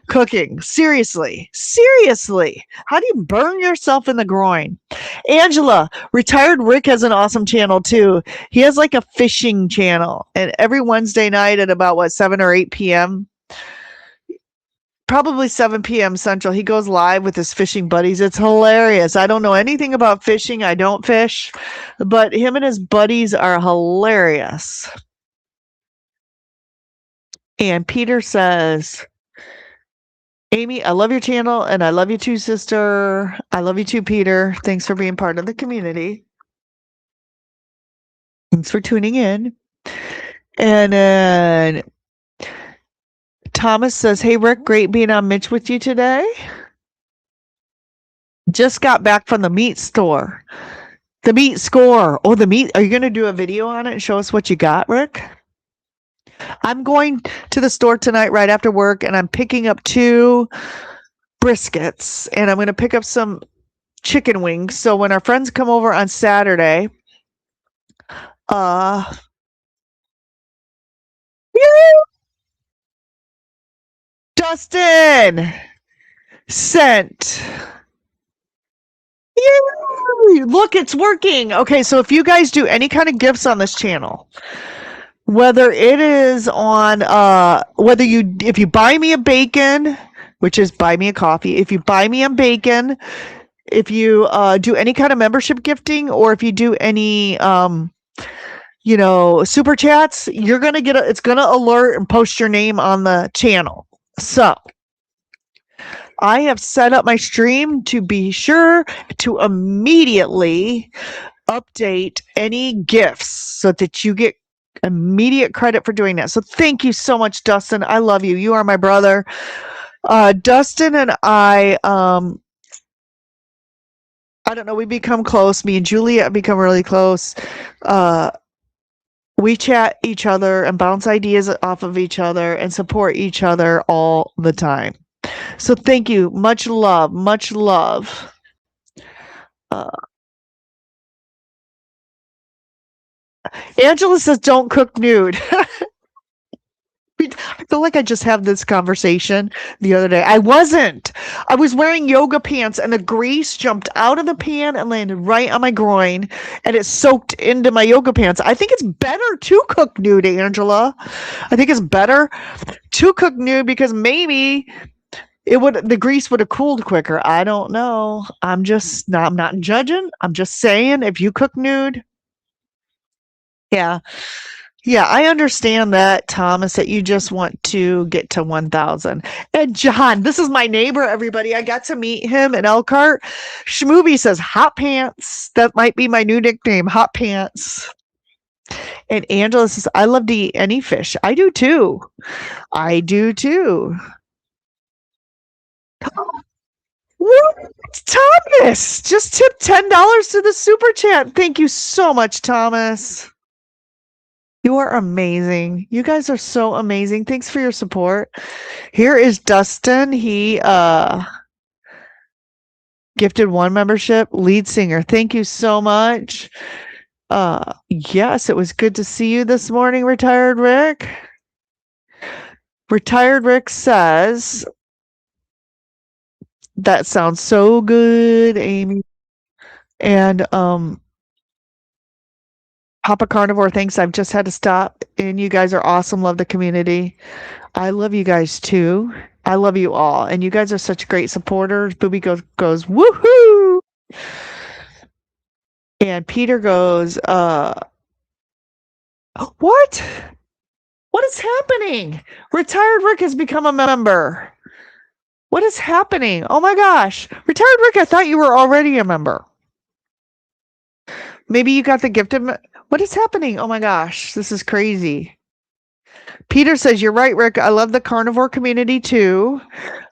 Speaker 2: Cooking. Seriously. Seriously. How do you burn yourself in the groin? Angela, retired Rick has an awesome channel too. He has like a fishing channel, and every Wednesday night at about 7 or 8 p.m., probably 7 p.m. Central, he goes live with his fishing buddies. It's hilarious. I don't know anything about fishing. I don't fish, but him and his buddies are hilarious. And Peter says, Amy, I love your channel and I love you too, sister. I love you too, Peter. Thanks for being part of the community. Thanks for tuning in. And then Thomas says, hey, Rick, great being on Mitch with you today. Just got back from the meat store. The meat score. Oh, the meat. Are you going to do a video on it and show us what you got, Rick? I'm going to the store tonight right after work, and I'm picking up 2 briskets, and I'm going to pick up some chicken wings. So when our friends come over on Saturday, Dustin sent. Yay! Look, it's working. Okay, so if you guys do any kind of gifts on this channel, whether it is on if you buy me a bacon, which is buy me a coffee, if you buy me a bacon, if you do any kind of membership gifting, or if you do any super chats, you're gonna get it's gonna alert and post your name on the channel. So I have set up my stream to be sure to immediately update any gifts so that you get immediate credit for doing that. So thank you so much, Dustin. I love you. You are my brother. Dustin and I don't know, we become close. Me and Julia have become really close. We chat each other and bounce ideas off of each other and support each other all the time. So thank you. Much love. Much love. Angela says, don't cook nude. I feel like I just had this conversation the other day. I wasn't. I was wearing yoga pants and the grease jumped out of the pan and landed right on my groin and it soaked into my yoga pants. I think it's better to cook nude, Angela. I think it's better to cook nude because maybe the grease would have cooled quicker. I don't know. I'm not judging. I'm just saying if you cook nude. Yeah. Yeah, I understand that, Thomas, that you just want to get to 1,000. And John, this is my neighbor, everybody. I got to meet him in Elkhart. Schmoovy says, Hot Pants. That might be my new nickname, Hot Pants. And Angela says, I love to eat any fish. I do too. I do too. What? Thomas just tipped $10 to the super chat. Thank you so much, Thomas. You are amazing. You guys are so amazing. Thanks for your support. Here is Dustin. He gifted 1 membership, lead singer. Thank you so much. Yes, it was good to see you this morning, Retired Rick. Retired Rick says, that sounds so good, Amy. And Papa Carnivore, thanks. I've just had to stop. And you guys are awesome. Love the community. I love you guys too. I love you all. And you guys are such great supporters. Booby goes woohoo. And Peter goes, what? What is happening? Retired Rick has become a member. What is happening? Oh my gosh. Retired Rick, I thought you were already a member. Maybe you got the gifted. What is happening? Oh my gosh. This is crazy. Peter says, you're right, Rick. I love the carnivore community too.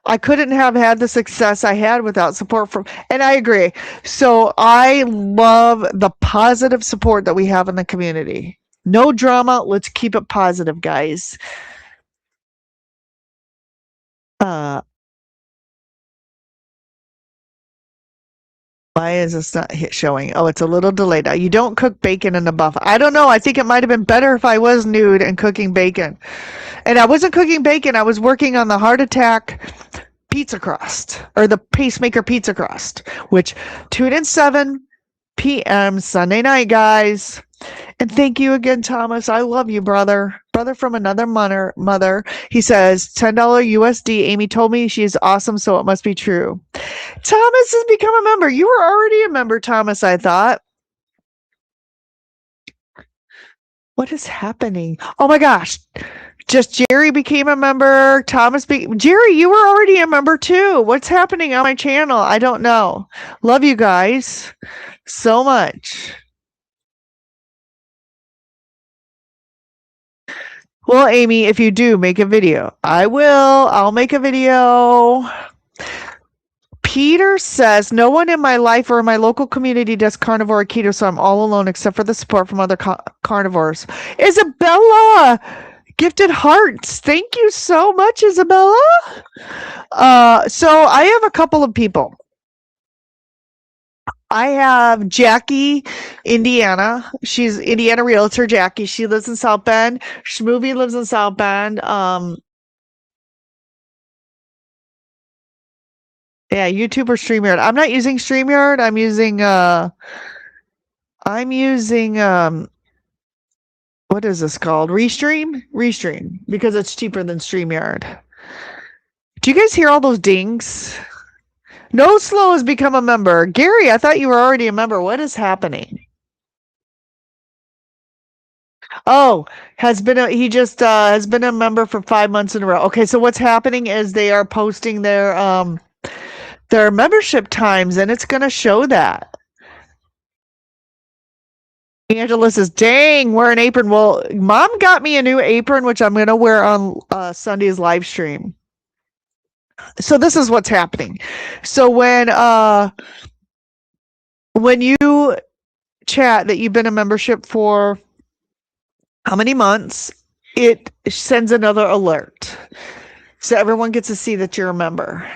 Speaker 2: I couldn't have had the success I had without support from, and I agree. So I love the positive support that we have in the community. No drama. Let's keep it positive, guys. Why is this not showing? Oh, it's a little delayed. You don't cook bacon in the buff. I don't know. I think it might have been better if I was nude and cooking bacon. And I wasn't cooking bacon. I was working on the heart attack pizza crust, or the pacemaker pizza crust, which tune in 7 p.m. Sunday night, guys. And thank you again, Thomas. I love you, brother. Brother from another mother. He says, $10 USD. Amy told me she is awesome, so it must be true. Thomas has become a member. You were already a member, Thomas, I thought. What is happening? Oh my gosh. Just Jerry became a member. Jerry, you were already a member too. What's happening on my channel? I don't know. Love you guys so much. Well, Amy, if you do make a video, I will. I'll make a video. Peter says, no one in my life or in my local community does carnivore or keto, so I'm all alone except for the support from other carnivores. Isabella! Gifted hearts. Thank you so much, Isabella. So I have a couple of people. I have Jackie, Indiana. She's Indiana realtor, Jackie. She lives in South Bend. Schmovie lives in South Bend. Yeah, YouTube or StreamYard. I'm not using StreamYard. I'm using what is this called? Restream, because it's cheaper than StreamYard. Do you guys hear all those dings? No Slow has become a member. Gary, I thought you were already a member. What is happening? Oh, he just has been a member for 5 months in a row. Okay, so what's happening is they are posting their membership times, and it's going to show that. Angela says, dang, wear an apron. Well, Mom got me a new apron, which I'm going to wear on Sunday's live stream. So this is what's happening. So when you chat that you've been a membership for how many months, it sends another alert. So everyone gets to see that you're a member.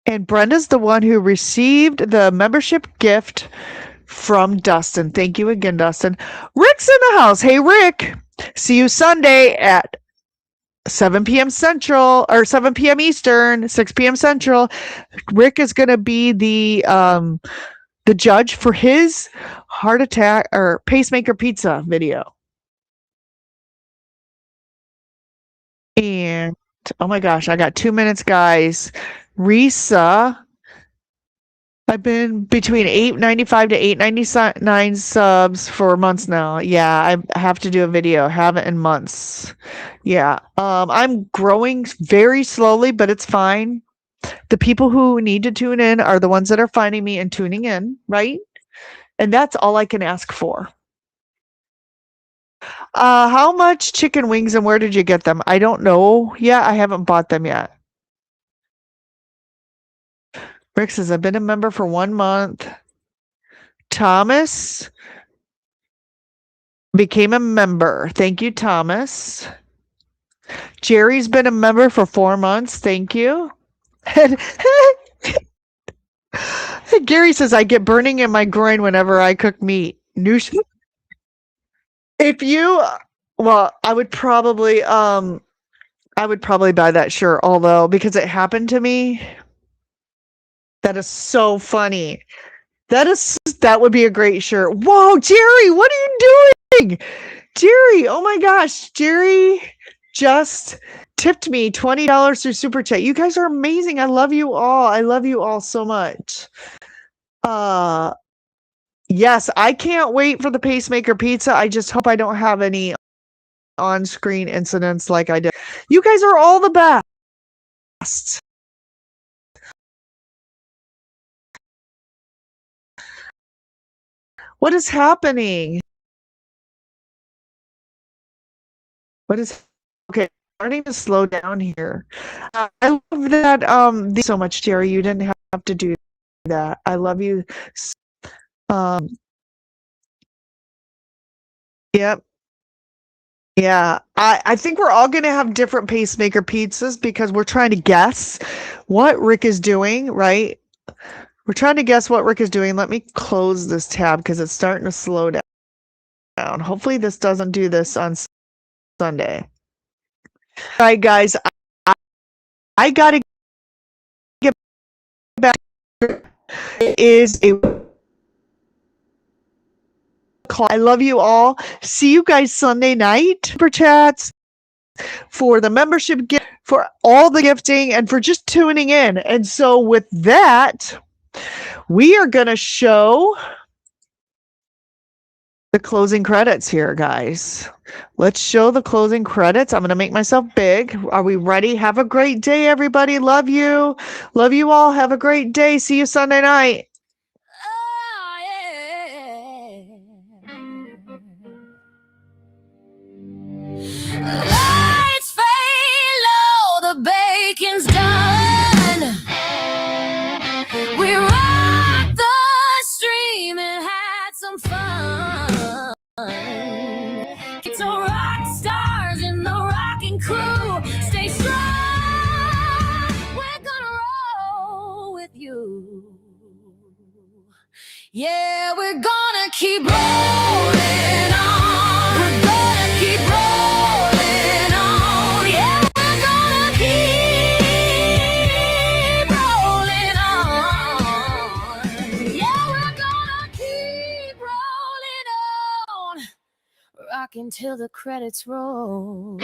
Speaker 2: And Brenda's the one who received the membership gift from Dustin. Thank you again, Dustin. Rick's in the house. Hey, Rick. See you Sunday at 7 p.m. Central, or 7 p.m. Eastern, 6 p.m. Central. Rick is going to be the judge for his heart attack or pacemaker pizza video. And oh my gosh, I got 2 minutes, guys. Risa, I've been between 895 to 899 subs for months now. Yeah, I have to do a video. Haven't in months. Yeah. I'm growing very slowly, but it's fine. The people who need to tune in are the ones that are finding me and tuning in, right? And that's all I can ask for. How much chicken wings and where did you get them? I don't know. Yeah, I haven't bought them yet. Rick says, I've been a member for 1 month. Thomas became a member. Thank you, Thomas. Jerry's been a member for 4 months. Thank you. And Gary says, I get burning in my groin whenever I cook meat. If you, well, I would probably buy that shirt, although, because it happened to me. That is so funny. That would be a great shirt. Whoa, Jerry, what are you doing? Jerry, oh my gosh, Jerry just tipped me $20 through Super Chat. You guys are amazing. I love you all. I love you all so much. Yes, I can't wait for the pacemaker pizza. I just hope I don't have any on-screen incidents like I did. You guys are all the best. What is happening? What is okay? Starting to slow down here. I love that. So much, Jerry. You didn't have to do that. I love you. Um, yep. Yeah, I think we're all going to have different pacemaker pizzas because we're trying to guess what Rick is doing, right? We're trying to guess what Rick is doing. Let me close this tab because it's starting to slow down. Hopefully, this doesn't do this on Sunday. All right, guys, I got to get back. It is a call. I love you all. See you guys Sunday night. Super chats for the membership gift, for all the gifting, and for just tuning in. And so, with that, we are going to show the closing credits here, guys. Let's show the closing credits. I'm going to make myself big. Are we ready? Have a great day, everybody. Love you. Love you all. Have a great day. See you Sunday night.
Speaker 1: Oh, yeah. Lights fade low, the bacon's done. We rocked the stream and had some fun. It's a rock stars in the rocking crew. Stay strong. We're gonna roll with you. Yeah, we're gonna keep rolling on. We're gonna keep rolling on. Yeah, we're gonna keep rolling on. Yeah, we're gonna keep rolling on. Rocking till the credits roll.